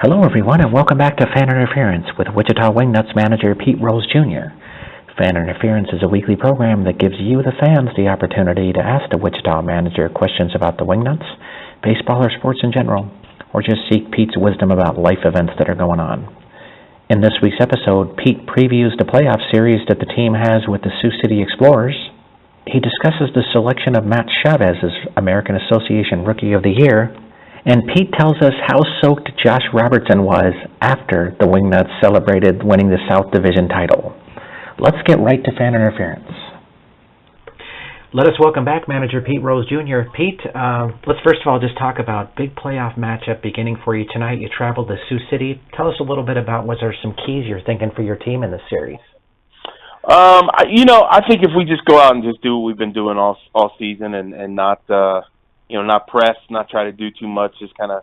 Hello, everyone, and welcome back to Fan Interference with Wichita Wingnuts manager Pete Rose Jr. Fan Interference is a weekly program that gives you, the fans, the opportunity to ask the Wichita manager questions about the Wingnuts, baseball or sports in general, or just seek Pete's wisdom about life events that are going on. In this week's episode, Pete previews the playoff series that the team has with the Sioux City Explorers. He discusses the selection of Matt Chavez as American Association Rookie of the Year. And Pete tells us how soaked Josh Robertson was after the Wingnuts celebrated winning the South Division title. Let's get right to Fan Interference. Let us welcome back manager Pete Rose Jr. Pete, let's first of all just talk about big playoff matchup beginning for you tonight. You traveled to Sioux City. Tell us a little bit about what are some keys you're thinking for your team in this series. I think if we just go out and just do what we've been doing all season and not not press, not try to do too much, just kind of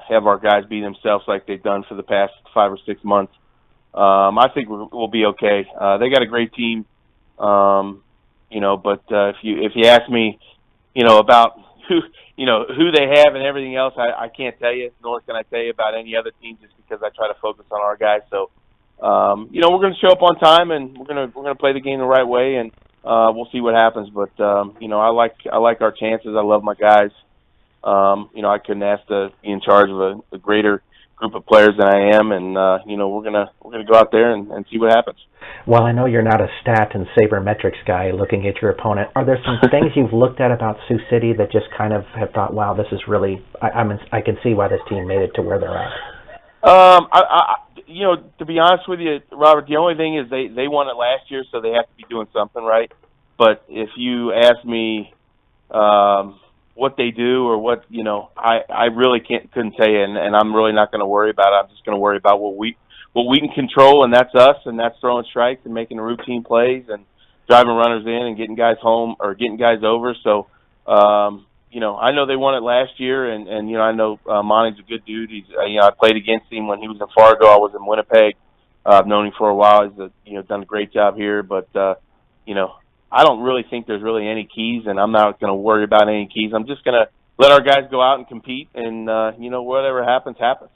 have our guys be themselves like they've done for the past 5 or 6 months. I think we'll be okay. They got a great team, but if you ask me, about who they have and everything else, I can't tell you, nor can I tell you about any other team, just because I try to focus on our guys. So, we're going to show up on time, and we're going to play the game the right way, and we'll see what happens, but I like our chances. I love my guys. I couldn't ask to be in charge of a greater group of players than I am, and we're gonna go out there and see what happens. Well, I know you're not a stat and sabermetrics guy looking at your opponent. Are there some things you've looked at about Sioux City that just kind of have thought, wow, this is really I can see why this team made it to where they're at? To be honest with you, Robert, the only thing is they won it last year, so they have to be doing something right. But if you ask me what they do or what, I really couldn't tell you, and I'm really not going to worry about it. I'm just going to worry about what we can control, and that's us, and that's throwing strikes and making routine plays and driving runners in and getting guys home or getting guys over. So, I know they won it last year, and I know Monty's a good dude. He's I played against him when he was in Fargo. I was in Winnipeg. I've known him for a while. He's done a great job here, but I don't really think there's really any keys, and I'm not going to worry about any keys. I'm just going to let our guys go out and compete, and whatever happens, happens.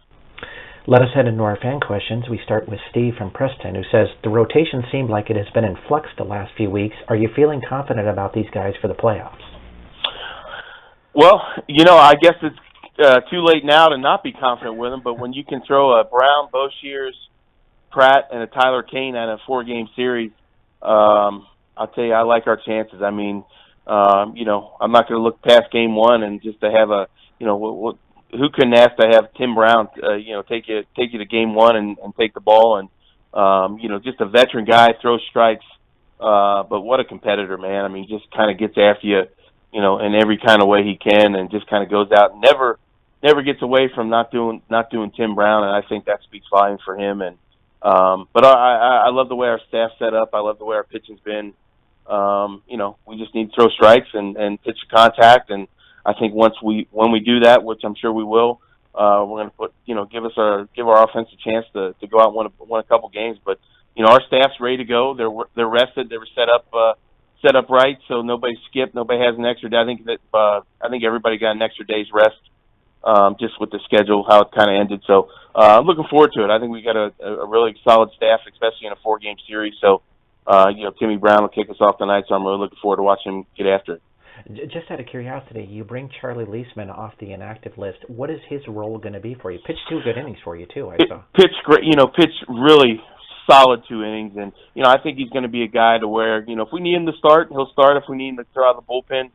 Let us head into our fan questions. We start with Steve from Preston, who says, the rotation seemed like it has been in flux the last few weeks. Are you feeling confident about these guys for the playoffs? Well, I guess it's too late now to not be confident with them, but when you can throw a Brown, Boshiers, Pratt, and a Tyler Kane at a 4-game series, I'll tell you, I like our chances. I mean, I'm not going to look past game one and just to have who couldn't ask to have Tim Brown, take you to game one and take the ball and, just a veteran guy, throw strikes, but what a competitor, man. I mean, just kind of gets after you, in every kind of way he can, and just kind of goes out and never gets away from not doing Tim Brown, and I think that speaks volumes for him. And but I love the way our staff's set up. I love the way our pitching's been. We just need to throw strikes and pitch to contact, and I think when we do that, which I'm sure we will, we're going to give our offense a chance to go out and win a couple games. But our staff's ready to go. They're rested. They were set up right, so nobody skipped. Nobody has an extra day. I think everybody got an extra day's rest, just with the schedule how it kind of ended. So I'm looking forward to it. I think we got a really solid staff, especially in a 4-game series. So Timmy Brown will kick us off tonight. So I'm really looking forward to watching him get after it. Just out of curiosity, you bring Charlie Leisman off the inactive list. What is his role going to be for you? Pitched 2 good innings for you too, I saw. Pitched great. Pitched really solid 2 innings, and I think he's going to be a guy to where if we need him to start, he'll start. If we need him to throw out the bullpen,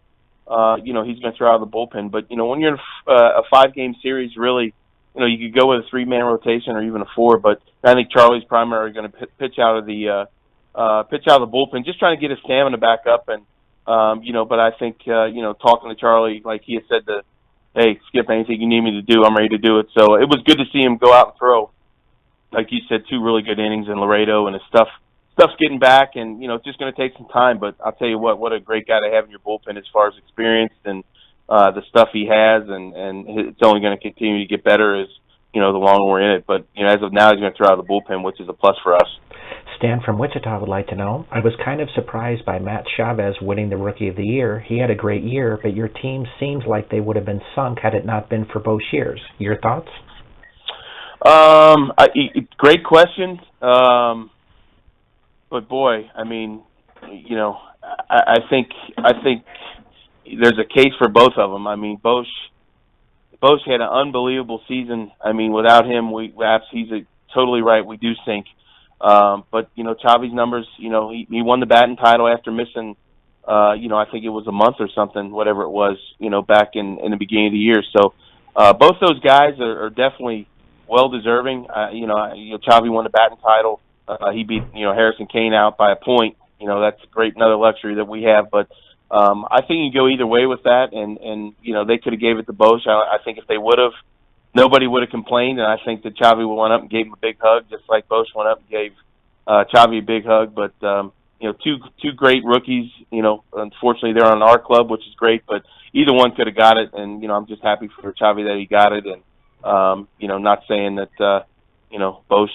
he's going to throw out the bullpen. But when you're in a 5-game series, really, you could go with a 3-man rotation or even a 4. But I think Charlie's primarily going to pitch out of the bullpen, just trying to get his stamina back up. And but I think talking to Charlie, like he had said, hey, Skip, anything you need me to do, I'm ready to do it. So it was good to see him go out and throw. Like you said, 2 really good innings in Laredo, and his stuff's getting back, and it's just going to take some time. But I'll tell you what a great guy to have in your bullpen as far as experience and the stuff he has, and it's only going to continue to get better as the longer we're in it. But as of now, he's going to throw out the bullpen, which is a plus for us. Stan from Wichita would like to know, I was kind of surprised by Matt Chavez winning the Rookie of the Year. He had a great year, but your team seems like they would have been sunk had it not been for Boshiers. Your thoughts? Great question. But boy, I mean, you know, I think there's a case for both of them. I mean, Bosch had an unbelievable season. I mean, without him, he's totally right. We do sink. But you know, Chavez's numbers. You know, he won the batting title after missing. You know, I think it was a month or something, whatever it was. You know, back in the beginning of the year. So both those guys are definitely well deserving. You know, Chavez won the batting title. He beat Harrison Kane out by a point. You know, that's great, another luxury that we have. But I think you go either way with that, and you know, they could have gave it to Bosch. I think if they would have, nobody would have complained, and I think that Chavez went up and gave him a big hug, just like Bosch went up and gave Chavez a big hug. But you know, two great rookies. You know, unfortunately they're on our club, which is great, but either one could have got it, and you know, I'm just happy for Chavez that he got it, and you know, not saying that. You know, Bosch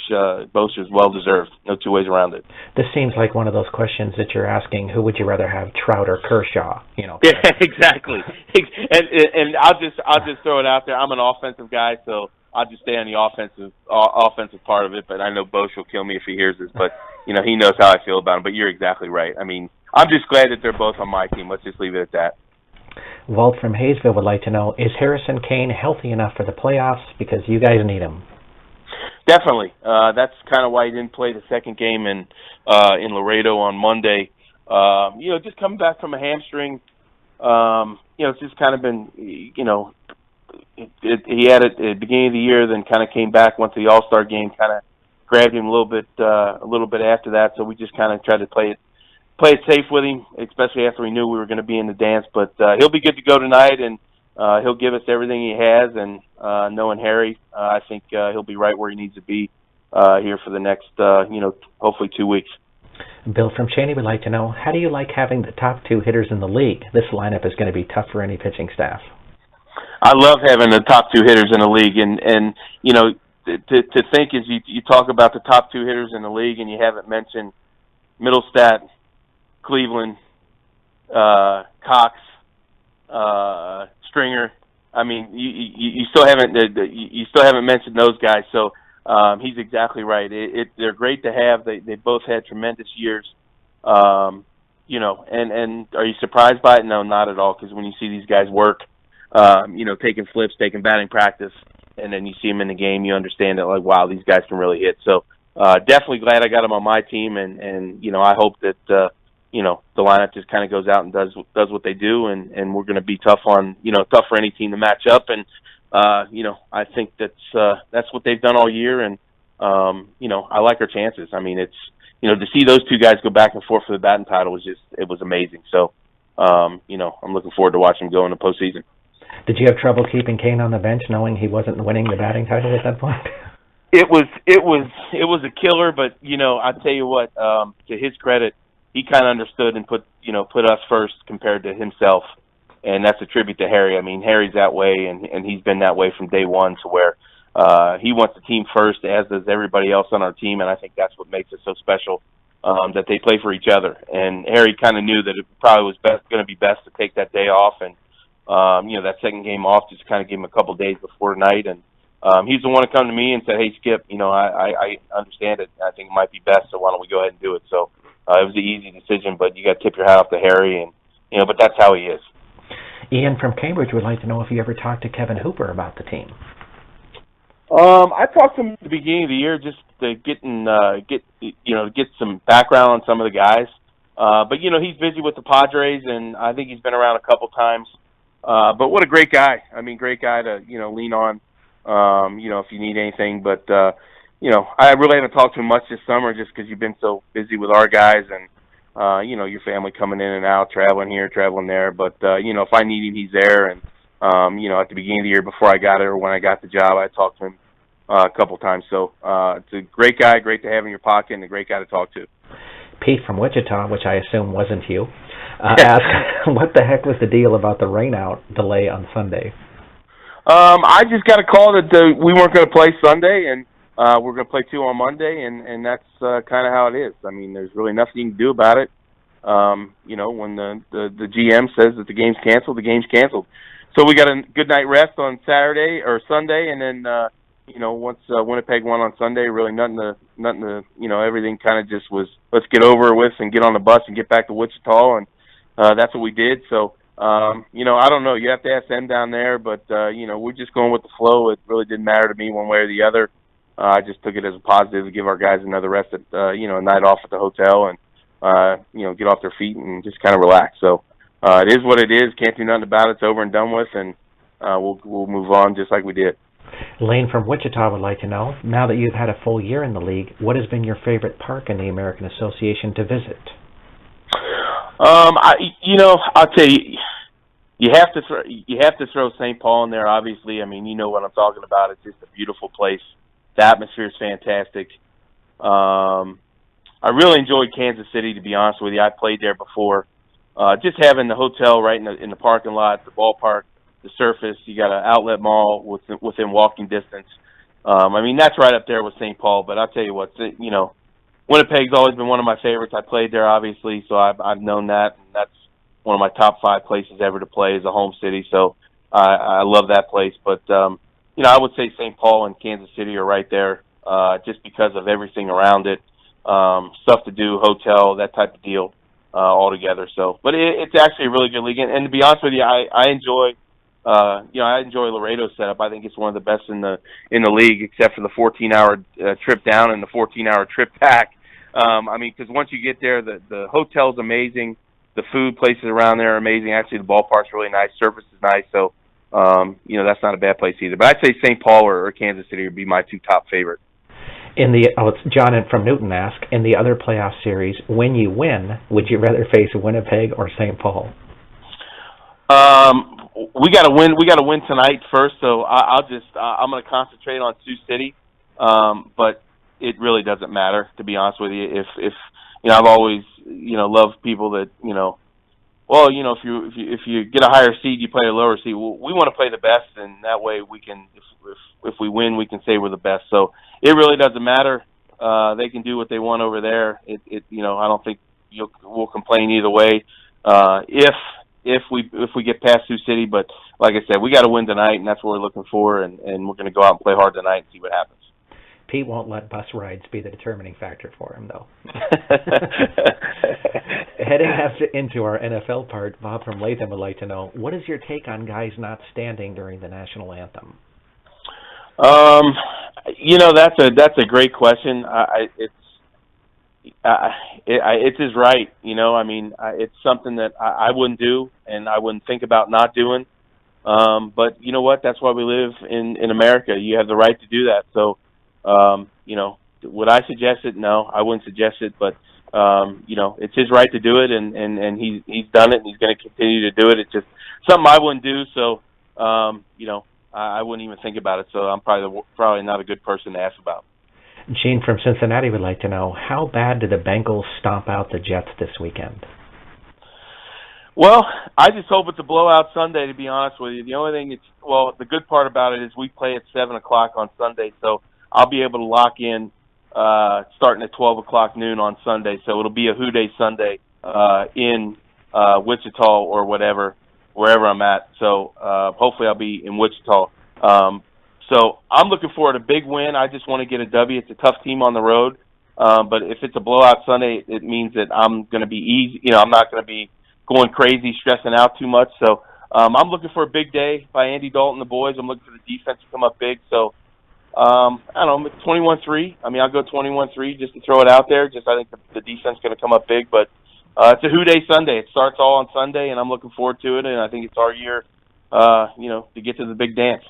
is well deserved. No two ways around it. This seems like one of those questions that you're asking: who would you rather have, Trout or Kershaw? You know. Yeah, exactly. And I'll just throw it out there. I'm an offensive guy, so I'll just stay on the offensive part of it. But I know Bosch will kill me if he hears this. But you know, he knows how I feel about him. But you're exactly right. I mean, I'm just glad that they're both on my team. Let's just leave it at that. Walt from Hayesville would like to know: is Harrison Kane healthy enough for the playoffs? Because you guys need him. Definitely. That's kind of why he didn't play the second game in Laredo on Monday. You know, just coming back from a hamstring. You know, it's just kind of been, you know, he had it at the beginning of the year, then kind of came back once the All-Star game kind of grabbed him a little bit after that. So we just kind of tried to play it safe with him, especially after we knew we were going to be in the dance. But he'll be good to go tonight, and he'll give us everything he has, and knowing Harry, I think he'll be right where he needs to be here for the next, you know, hopefully 2 weeks. Bill from Cheney would like to know: how do you like having the top two hitters in the league? This lineup is going to be tough for any pitching staff. I love having the top two hitters in the league, and you know, to think is you talk about the top two hitters in the league, and you haven't mentioned Middlestat, Cleveland, Cox, Stringer. I mean, you still haven't mentioned those guys. So he's exactly right. They're great to have. They both had tremendous years. You know, and are you surprised by it? No, not at all. Because when you see these guys work, you know, taking flips, taking batting practice, and then you see them in the game, you understand that, like, wow, these guys can really hit. So definitely glad I got them on my team, and you know, I hope that. You know, the lineup just kind of goes out and does what they do, and we're going to be tough for any team to match up. And you know, I think that's what they've done all year, and you know, I like our chances. I mean, it's, you know, to see those two guys go back and forth for the batting title was amazing. So you know, I'm looking forward to watching them go in the postseason. Did you have trouble keeping Kane on the bench, knowing he wasn't winning the batting title at that point? It was a killer, but you know, I tell you what, to his credit, he kind of understood and put us first compared to himself, and that's a tribute to Harry. I mean, Harry's that way, and he's been that way from day one, to where he wants the team first, as does everybody else on our team, and I think that's what makes it so special, that they play for each other. And Harry kind of knew that it probably was going to be best to take that day off, and you know, that second game off, just kind of give him a couple days before tonight. And he's the one to come to me and said, "Hey, Skip, you know, I understand it. I think it might be best, so why don't we go ahead and do it?" So. It was an easy decision, but you got to tip your hat off to Harry, and you know, but that's how he is. Ian from Cambridge would like to know if you ever talked to Kevin Hooper about the team. I talked to him at the beginning of the year just to get some background on some of the guys. But you know, he's busy with the Padres, and I think he's been around a couple times. But what a great guy! I mean, great guy to lean on. You know, if you need anything, but. You know, I really haven't talked to him much this summer just because you've been so busy with our guys and, you know, your family coming in and out, traveling here, traveling there. But, you know, if I need him, he's there. And, you know, at the beginning of the year before I got it or when I got the job, I talked to him a couple times. So it's a great guy, great to have in your pocket, and a great guy to talk to. Pete from Wichita, which I assume wasn't you, asked, what the heck was the deal about the rainout delay on Sunday? I just got a call that we weren't going to play Sunday, and we're going to play 2 on Monday, and that's kind of how it is. I mean, there's really nothing you can do about it. You know, when the GM says that the game's canceled, the game's canceled. So we got a good night rest on Saturday or Sunday, and then once Winnipeg won on Sunday, really nothing to, everything kind of just was, let's get over with and get on the bus and get back to Wichita, and that's what we did. So, I don't know. You have to ask them down there, but, we're just going with the flow. It really didn't matter to me one way or the other. I just took it as a positive to give our guys another rest at, a night off at the hotel and, get off their feet and just kind of relax. So, it is what it is. Can't do nothing about it. It's over and done with, and we'll move on just like we did. Lane from Wichita would like to know, now that you've had a full year in the league, what has been your favorite park in the American Association to visit? I'll tell you, you have to throw St. Paul in there. Obviously, I mean, you know what I'm talking about. It's just a beautiful place. The atmosphere is fantastic. I really enjoyed Kansas City, to be honest with you. I played there before. Just having the hotel right in the parking lot, the ballpark, the surface. You got an outlet mall within walking distance. That's right up there with St. Paul. But I'll tell you what, Winnipeg's always been one of my favorites. I played there, obviously, so I've known that, and that's one of my top 5 places ever to play as a home city. So I love that place. But I would say St. Paul and Kansas City are right there, just because of everything around it, stuff to do, hotel, that type of deal, all together. So, but it's actually a really good league, and to be honest with you, I enjoy. I enjoy Laredo's setup. I think it's one of the best in the league, except for the 14-hour trip down and the 14-hour trip back. Because once you get there, the hotel's amazing, the food places around there are amazing. Actually, the ballpark's really nice, surface is nice, so that's not a bad place either. But I'd say St. Paul or Kansas City would be my 2 top favorites. It's John from Newton ask, in the other playoff series, when you win, would you rather face Winnipeg or St. Paul? We got to win. We got to win tonight first. So I'm going to concentrate on Sioux City. But it really doesn't matter, to be honest with you. If I've always loved people that if you get a higher seed, you play a lower seed. Well, we want to play the best, and that way we can. If we win, we can say we're the best. So it really doesn't matter. They can do what they want over there. I don't think we'll complain either way. If we get past Sioux City, but like I said, we got to win tonight, and that's what we're looking for, and we're going to go out and play hard tonight and see what happens. Pete won't let bus rides be the determining factor for him, though. Heading into our NFL part, Bob from Latham would like to know, what is your take on guys not standing during the national anthem? That's a great question. It's his right, it's something that I wouldn't do and I wouldn't think about not doing. But you know what? That's why we live in America. You have the right to do that. So, would I suggest it? No, I wouldn't suggest it, but, it's his right to do it and he's done it and he's going to continue to do it. It's just something I wouldn't do. So, I wouldn't even think about it. So I'm probably not a good person to ask about. Gene from Cincinnati would like to know, how bad did the Bengals stomp out the Jets this weekend? Well, I just hope it's a blowout Sunday, to be honest with you. The only thing the good part about it is we play at 7 o'clock on Sunday, so I'll be able to lock in starting at 12 o'clock noon on Sunday. So it'll be a Who Day Sunday in Wichita or wherever I'm at. So hopefully I'll be in Wichita. So I'm looking forward to a big win. I just want to get a W. It's a tough team on the road. But if it's a blowout Sunday, it means that I'm going to be easy. I'm not going to be going crazy, stressing out too much. So I'm looking for a big day by Andy Dalton and the boys. I'm looking for the defense to come up big. So, I don't know, 21-3. I'll go 21-3 just to throw it out there. I think the defense is going to come up big. But it's a Who Day Sunday. It starts all on Sunday, and I'm looking forward to it. And I think it's our year, to get to the big dance.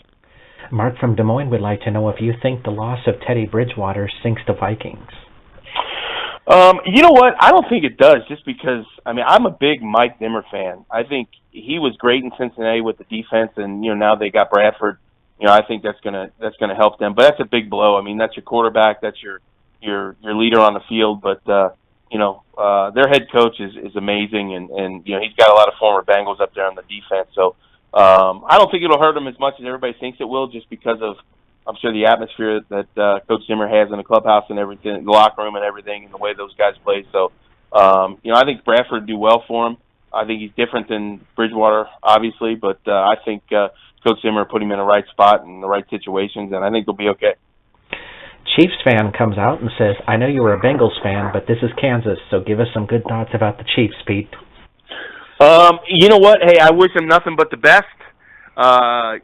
Mark from Des Moines would like to know if you think the loss of Teddy Bridgewater sinks the Vikings. You know what? I don't think it does, just because, I'm a big Mike Zimmer fan. I think he was great in Cincinnati with the defense, and, now they got Bradford. I think that's gonna help them. But that's a big blow. That's your quarterback, that's your leader on the field. But, their head coach is amazing, and he's got a lot of former Bengals up there on the defense. So, I don't think it'll hurt them as much as everybody thinks it will, just because of, I'm sure, the atmosphere that Coach Zimmer has in the clubhouse and everything, the locker room and everything, and the way those guys play. So, I think Bradford would do well for him. I think he's different than Bridgewater, obviously, but I think Coach Zimmer put him in the right spot and the right situations, and I think they'll be okay. Chiefs fan comes out and says, I know you were a Bengals fan, but this is Kansas, so give us some good thoughts about the Chiefs, Pete. You know what? Hey, I wish them nothing but the best. I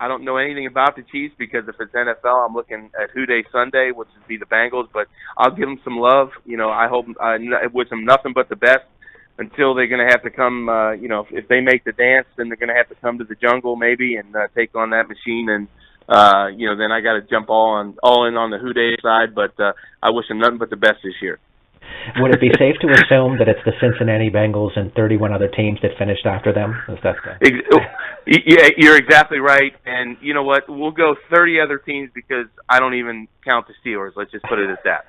don't know anything about the Chiefs because if it's NFL, I'm looking at Who Day Sunday, which would be the Bengals, but I'll give them some love. I wish them nothing but the best until they're going to have to come, if they make the dance, then they're going to have to come to the jungle maybe and take on that machine. And, then I got to jump all in on the Who Day side, but I wish them nothing but the best this year. Would it be safe to assume that it's the Cincinnati Bengals and 31 other teams that finished after them? Yeah, you're exactly right. And you know what? We'll go 30 other teams because I don't even count the Steelers. Let's just put it at that.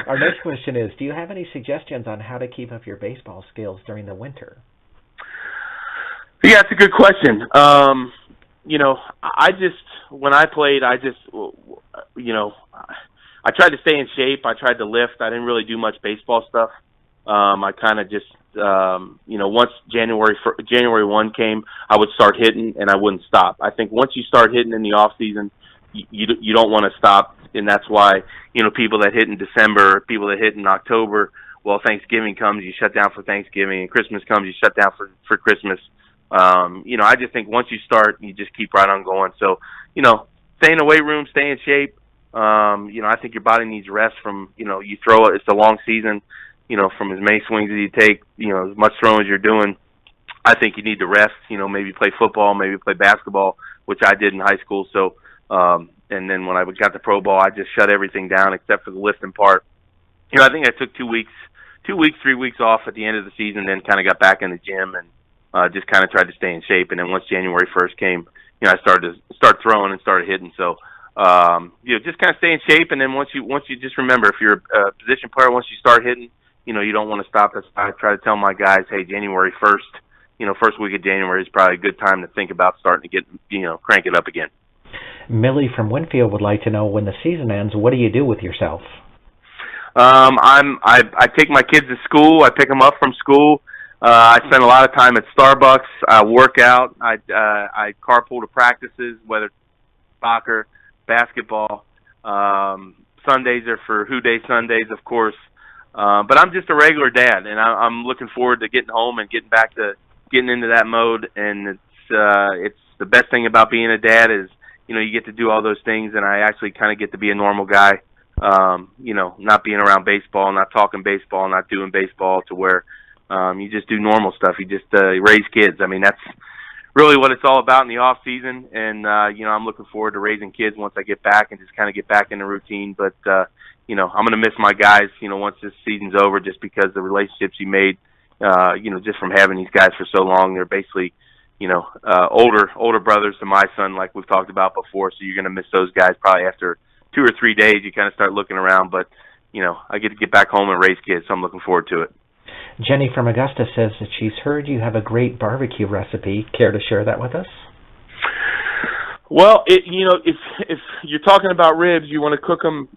Our next question is, do you have any suggestions on how to keep up your baseball skills during the winter? Yeah, it's a good question. When I played, I tried to stay in shape. I tried to lift. I didn't really do much baseball stuff. I kind of just, once January 1 came, I would start hitting and I wouldn't stop. I think once you start hitting in the off season, you don't want to stop, and that's why people that hit in December, people that hit in October. Well, Thanksgiving comes, you shut down for Thanksgiving, and Christmas comes, you shut down for Christmas. I just think once you start, you just keep right on going. So, stay in the weight room, stay in shape. I think your body needs rest from, you throw it, it's a long season, from as many swings as you take, as much throwing as you're doing. I think you need to rest, maybe play football, maybe play basketball, which I did in high school. So, and then when I got to pro ball, I just shut everything down except for the lifting part. I think I took 3 weeks off at the end of the season, then kind of got back in the gym and just kind of tried to stay in shape. And then once January 1st came, I started throwing and started hitting. So, just kind of stay in shape. And then once you just remember, if you're a position player, once you start hitting, you don't want to stop. I try to tell my guys, hey, January 1st, first week of January is probably a good time to think about starting to get, crank it up again. Millie from Winfield would like to know, when the season ends, what do you do with yourself? I take my kids to school. I pick them up from school. I spend a lot of time at Starbucks. I work out. I carpool to practices, whether it's soccer, basketball. Sundays are for Who Day Sundays, of course. But I'm just a regular dad, and I'm looking forward to getting home and getting into that mode. And it's the best thing about being a dad is, you get to do all those things, and I actually kind of get to be a normal guy. Not being around baseball, not talking baseball, not doing baseball, to where you just do normal stuff. You just raise kids. I mean, that's really what it's all about in the off season. And I'm looking forward to raising kids once I get back and just kind of get back in the routine. But I'm going to miss my guys, once this season's over, just because the relationships you made, just from having these guys for so long. They're basically, older brothers to my son, like we've talked about before. So you're going to miss those guys probably after 2 or 3 days. You kind of start looking around, but I get to get back home and raise kids, so I'm looking forward to it. Jenny from Augusta says that she's heard you have a great barbecue recipe. Care to share that with us? Well, if you're talking about ribs, you want to cook them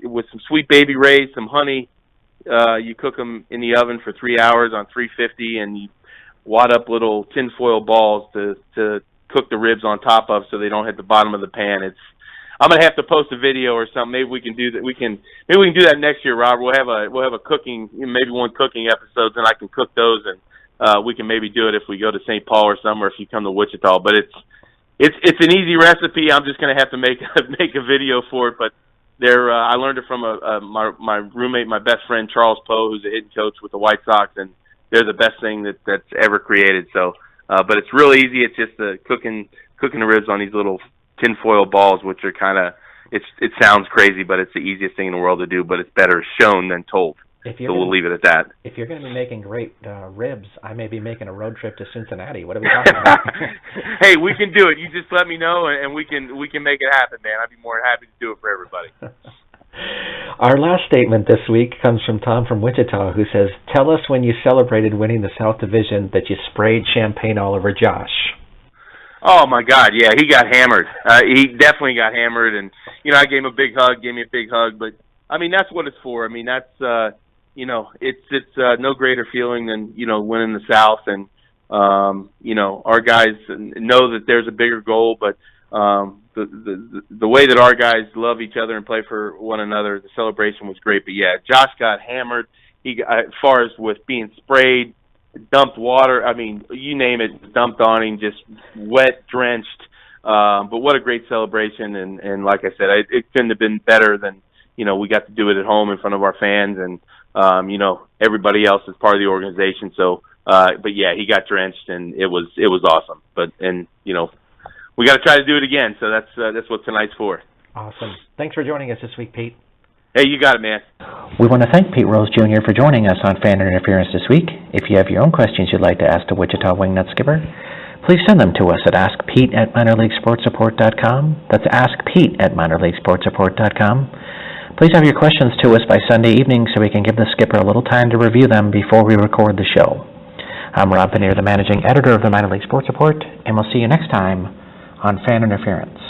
with some Sweet Baby Ray's, some honey. You cook them in the oven for 3 hours on 350, and you wad up little tinfoil balls to cook the ribs on top of, so they don't hit the bottom of the pan. I'm gonna have to post a video or something. Maybe we can do that. Maybe we can do that next year, Rob. We'll have a cooking, maybe one cooking episode, and I can cook those, and we can maybe do it if we go to St. Paul or somewhere. If you come to Wichita, but it's an easy recipe. I'm just gonna have to make a video for it. But I learned it from my roommate, my best friend Charles Poe, who's a hitting coach with the White Sox, and they're the best thing that's ever created. So, but it's real easy. It's just cooking the ribs on these little tinfoil balls, which are kind of, it sounds crazy, but it's the easiest thing in the world to do, but it's better shown than told. So we'll leave it at that. If you're going to be making great ribs, I may be making a road trip to Cincinnati. What are we talking about? Hey, we can do it. You just let me know, and we can make it happen, man. I'd be more than happy to do it for everybody. Our last statement this week comes from Tom from Wichita, who says, tell us when you celebrated winning the South Division that you sprayed champagne all over Josh. Oh, my God, yeah, he got hammered. He definitely got hammered, and, I gave him a big hug, but, I mean, that's what it's for. I mean, that's, it's no greater feeling than, winning the South, and, our guys know that there's a bigger goal, but the way that our guys love each other and play for one another, the celebration was great. But yeah, Josh got hammered. He got, as far as with being sprayed, dumped water. I mean, you name it, dumped on him, just wet, drenched. But what a great celebration! And like I said, it couldn't have been better than we got to do it at home in front of our fans and everybody else is part of the organization. So, but yeah, he got drenched and it was awesome. But we got to try to do it again. So that's what tonight's for. Awesome. Thanks for joining us this week, Pete. Hey, you got it, man. We want to thank Pete Rose Jr. for joining us on Fan Interference this week. If you have your own questions you'd like to ask the Wichita Wingnut skipper, please send them to us at askpete@minorleaguesportsupport.com. That's askpete@minorleaguesportsupport.com. Please have your questions to us by Sunday evening so we can give the skipper a little time to review them before we record the show. I'm Rob Pannier, the managing editor of the Minor League Sports Report, and we'll see you next time on Fan Interference.